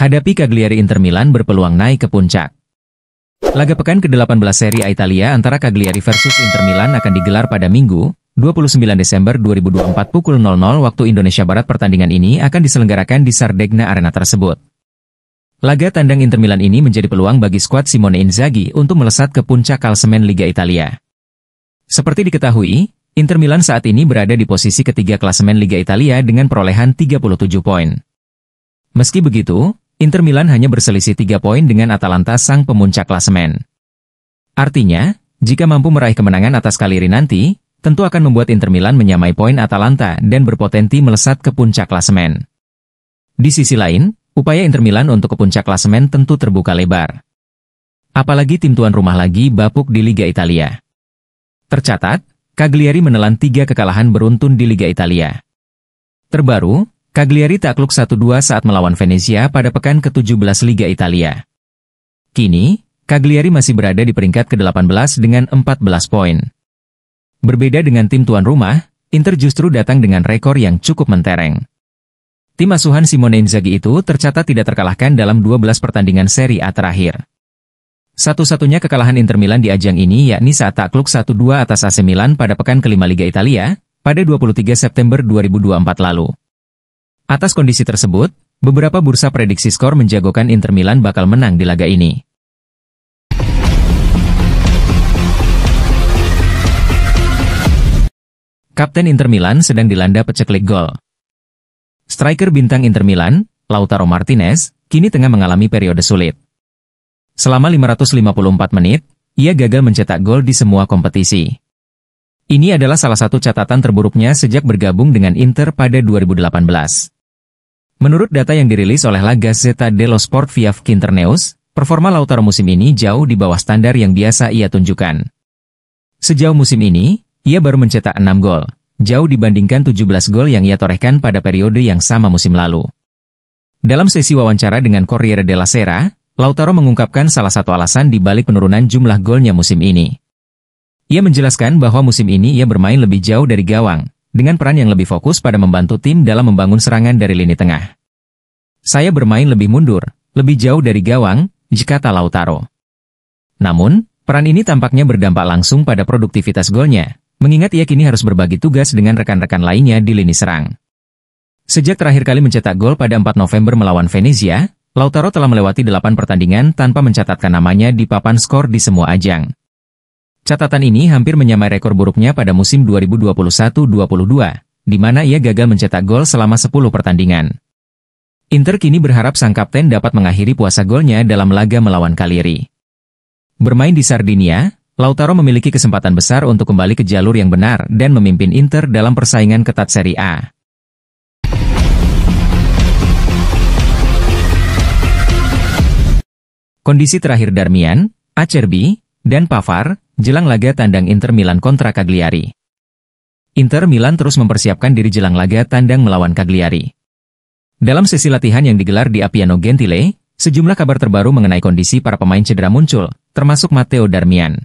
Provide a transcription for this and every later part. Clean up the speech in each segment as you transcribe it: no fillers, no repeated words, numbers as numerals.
hadapi Cagliari. Inter Milan berpeluang naik ke puncak. Laga pekan ke-18 Serie A Italia antara Cagliari versus Inter Milan akan digelar pada Minggu, 29 Desember 2024 pukul 00 waktu Indonesia Barat. Pertandingan ini akan diselenggarakan di Sardegna Arena tersebut. Laga tandang Inter Milan ini menjadi peluang bagi skuad Simone Inzaghi untuk melesat ke puncak klasemen Liga Italia. Seperti diketahui, Inter Milan saat ini berada di posisi ketiga klasemen Liga Italia dengan perolehan 37 poin. Meski begitu, Inter Milan hanya berselisih 3 poin dengan Atalanta sang pemuncak klasemen. Artinya, jika mampu meraih kemenangan atas Cagliari nanti, tentu akan membuat Inter Milan menyamai poin Atalanta dan berpotensi melesat ke puncak klasemen. Di sisi lain, upaya Inter Milan untuk ke puncak klasemen tentu terbuka lebar. Apalagi tim tuan rumah lagi bapuk di Liga Italia. Tercatat, Cagliari menelan 3 kekalahan beruntun di Liga Italia. Terbaru, Cagliari takluk 1-2 saat melawan Venezia pada pekan ke-17 Liga Italia. Kini, Cagliari masih berada di peringkat ke-18 dengan 14 poin. Berbeda dengan tim tuan rumah, Inter justru datang dengan rekor yang cukup mentereng. Tim asuhan Simone Inzaghi itu tercatat tidak terkalahkan dalam 12 pertandingan Serie A terakhir. Satu-satunya kekalahan Inter Milan di ajang ini yakni saat takluk 1-2 atas AC Milan pada pekan ke-5 Liga Italia, pada 23 September 2024 lalu. Atas kondisi tersebut, beberapa bursa prediksi skor menjagokan Inter Milan bakal menang di laga ini. Kapten Inter Milan sedang dilanda peceklik gol. Striker bintang Inter Milan, Lautaro Martinez, kini tengah mengalami periode sulit. Selama 554 menit, ia gagal mencetak gol di semua kompetisi. Ini adalah salah satu catatan terburuknya sejak bergabung dengan Inter pada 2018. Menurut data yang dirilis oleh La Gazzetta dello Sport via Quinternews, performa Lautaro musim ini jauh di bawah standar yang biasa ia tunjukkan. Sejauh musim ini, ia baru mencetak 6 gol. Jauh dibandingkan 17 gol yang ia torehkan pada periode yang sama musim lalu. Dalam sesi wawancara dengan Corriere della Sera, Lautaro mengungkapkan salah satu alasan di balik penurunan jumlah golnya musim ini. Ia menjelaskan bahwa musim ini ia bermain lebih jauh dari gawang, dengan peran yang lebih fokus pada membantu tim dalam membangun serangan dari lini tengah. Saya bermain lebih mundur, lebih jauh dari gawang, kata Lautaro. Namun, peran ini tampaknya berdampak langsung pada produktivitas golnya, mengingat ia kini harus berbagi tugas dengan rekan-rekan lainnya di lini serang. Sejak terakhir kali mencetak gol pada 4 November melawan Venezia, Lautaro telah melewati 8 pertandingan tanpa mencatatkan namanya di papan skor di semua ajang. Catatan ini hampir menyamai rekor buruknya pada musim 2021-22, di mana ia gagal mencetak gol selama 10 pertandingan. Inter kini berharap sang kapten dapat mengakhiri puasa golnya dalam laga melawan Cagliari. Bermain di Sardinia, Lautaro memiliki kesempatan besar untuk kembali ke jalur yang benar dan memimpin Inter dalam persaingan ketat Serie A. Kondisi terakhir Darmian, Acerbi, dan Pavard, jelang laga tandang Inter Milan kontra Cagliari. Inter Milan terus mempersiapkan diri jelang laga tandang melawan Cagliari. Dalam sesi latihan yang digelar di Appiano Gentile, sejumlah kabar terbaru mengenai kondisi para pemain cedera muncul, termasuk Matteo Darmian.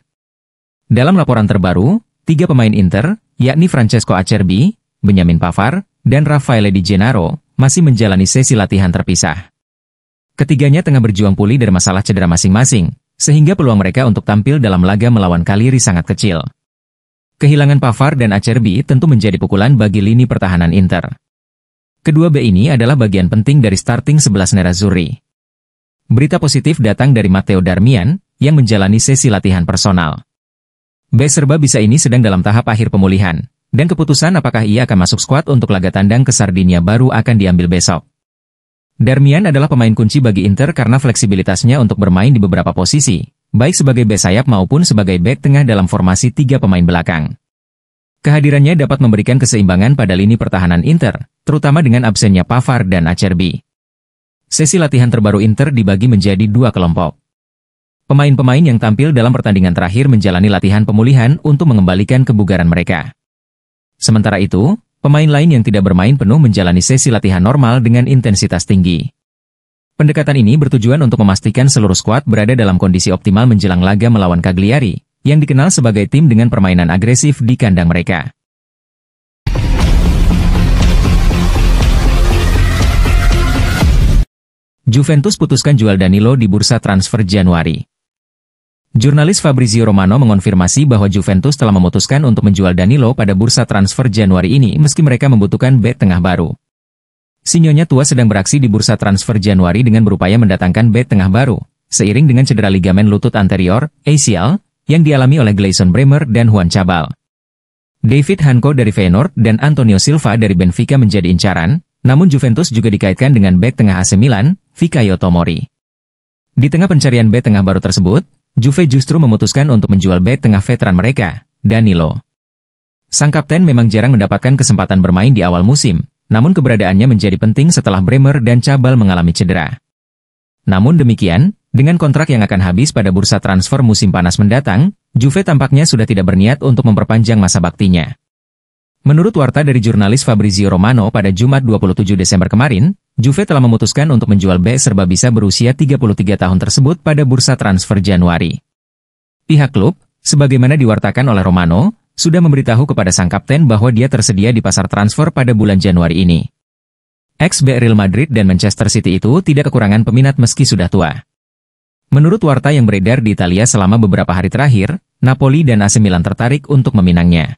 Dalam laporan terbaru, 3 pemain Inter, yakni Francesco Acerbi, Benjamin Pavard, dan Raffaele Di Gennaro, masih menjalani sesi latihan terpisah. Ketiganya tengah berjuang pulih dari masalah cedera masing-masing, sehingga peluang mereka untuk tampil dalam laga melawan Cagliari sangat kecil. Kehilangan Pavard dan Acerbi tentu menjadi pukulan bagi lini pertahanan Inter. Kedua bek ini adalah bagian penting dari starting 11 Nerazzurri. Berita positif datang dari Matteo Darmian, yang menjalani sesi latihan personal. Bek serba bisa ini sedang dalam tahap akhir pemulihan, dan keputusan apakah ia akan masuk skuad untuk laga tandang ke Sardinia baru akan diambil besok. Darmian adalah pemain kunci bagi Inter karena fleksibilitasnya untuk bermain di beberapa posisi, baik sebagai bek sayap maupun sebagai bek tengah dalam formasi 3 pemain belakang. Kehadirannya dapat memberikan keseimbangan pada lini pertahanan Inter, terutama dengan absennya Pavard dan Acerbi. Sesi latihan terbaru Inter dibagi menjadi 2 kelompok. Pemain-pemain yang tampil dalam pertandingan terakhir menjalani latihan pemulihan untuk mengembalikan kebugaran mereka. Sementara itu, pemain lain yang tidak bermain penuh menjalani sesi latihan normal dengan intensitas tinggi. Pendekatan ini bertujuan untuk memastikan seluruh skuad berada dalam kondisi optimal menjelang laga melawan Cagliari, yang dikenal sebagai tim dengan permainan agresif di kandang mereka. Juventus putuskan jual Danilo di bursa transfer Januari. Jurnalis Fabrizio Romano mengonfirmasi bahwa Juventus telah memutuskan untuk menjual Danilo pada bursa transfer Januari ini meski mereka membutuhkan bek tengah baru. Sinyonya tua sedang beraksi di bursa transfer Januari dengan berupaya mendatangkan bek tengah baru, seiring dengan cedera ligamen lutut anterior, ACL, yang dialami oleh Gleison Bremer dan Juan Cabal. David Hanko dari Feyenoord dan Antonio Silva dari Benfica menjadi incaran, namun Juventus juga dikaitkan dengan bek tengah AC Milan, Fikayo Tomori. Di tengah pencarian bek tengah baru tersebut, Juve justru memutuskan untuk menjual bek tengah veteran mereka, Danilo. Sang kapten memang jarang mendapatkan kesempatan bermain di awal musim, namun keberadaannya menjadi penting setelah Bremer dan Cabal mengalami cedera. Namun demikian, dengan kontrak yang akan habis pada bursa transfer musim panas mendatang, Juve tampaknya sudah tidak berniat untuk memperpanjang masa baktinya. Menurut warta dari jurnalis Fabrizio Romano pada Jumat 27 Desember kemarin, Juve telah memutuskan untuk menjual bek serbabisa berusia 33 tahun tersebut pada bursa transfer Januari. Pihak klub, sebagaimana diwartakan oleh Romano, sudah memberitahu kepada sang kapten bahwa dia tersedia di pasar transfer pada bulan Januari ini. Ex-bek Real Madrid dan Manchester City itu tidak kekurangan peminat meski sudah tua. Menurut warta yang beredar di Italia selama beberapa hari terakhir, Napoli dan AC Milan tertarik untuk meminangnya.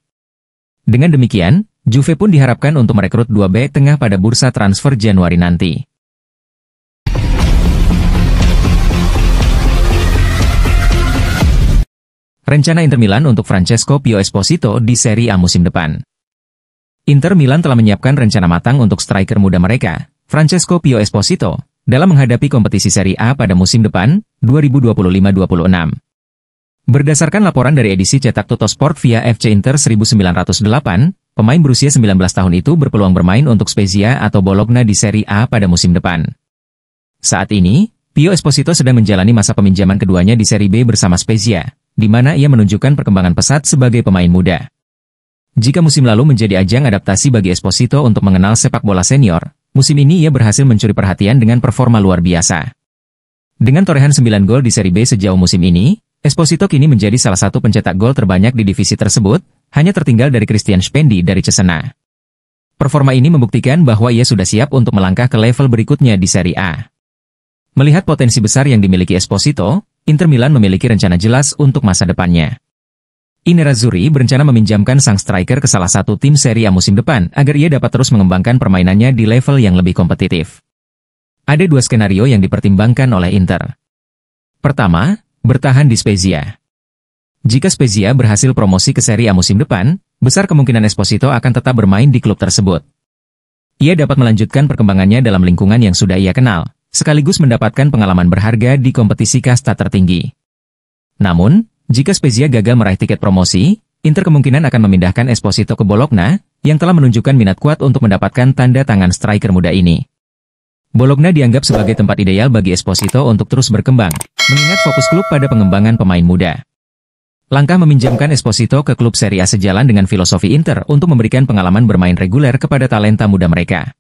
Dengan demikian, Juve pun diharapkan untuk merekrut dua bek tengah pada bursa transfer Januari nanti. Rencana Inter Milan untuk Francesco Pio Esposito di Serie A musim depan. Inter Milan telah menyiapkan rencana matang untuk striker muda mereka, Francesco Pio Esposito, dalam menghadapi kompetisi Serie A pada musim depan, 2025-26. Berdasarkan laporan dari edisi cetak Tuttosport via FC Inter 1908, pemain berusia 19 tahun itu berpeluang bermain untuk Spezia atau Bologna di Serie A pada musim depan. Saat ini, Pio Esposito sedang menjalani masa peminjaman keduanya di Serie B bersama Spezia, di mana ia menunjukkan perkembangan pesat sebagai pemain muda. Jika musim lalu menjadi ajang adaptasi bagi Esposito untuk mengenal sepak bola senior, musim ini ia berhasil mencuri perhatian dengan performa luar biasa. Dengan torehan 9 gol di Serie B sejauh musim ini, Esposito kini menjadi salah satu pencetak gol terbanyak di divisi tersebut, hanya tertinggal dari Christian Spendi dari Cesena. Performa ini membuktikan bahwa ia sudah siap untuk melangkah ke level berikutnya di Serie A. Melihat potensi besar yang dimiliki Esposito, Inter Milan memiliki rencana jelas untuk masa depannya. I Nerazzurri berencana meminjamkan sang striker ke salah satu tim Serie A musim depan agar ia dapat terus mengembangkan permainannya di level yang lebih kompetitif. Ada dua skenario yang dipertimbangkan oleh Inter. Pertama, bertahan di Spezia. Jika Spezia berhasil promosi ke Serie A musim depan, besar kemungkinan Esposito akan tetap bermain di klub tersebut. Ia dapat melanjutkan perkembangannya dalam lingkungan yang sudah ia kenal, sekaligus mendapatkan pengalaman berharga di kompetisi kasta tertinggi. Namun, jika Spezia gagal meraih tiket promosi, Inter kemungkinan akan memindahkan Esposito ke Bologna, yang telah menunjukkan minat kuat untuk mendapatkan tanda tangan striker muda ini. Bologna dianggap sebagai tempat ideal bagi Esposito untuk terus berkembang, mengingat fokus klub pada pengembangan pemain muda. Langkah meminjamkan Esposito ke klub Serie A sejalan dengan filosofi Inter untuk memberikan pengalaman bermain reguler kepada talenta muda mereka.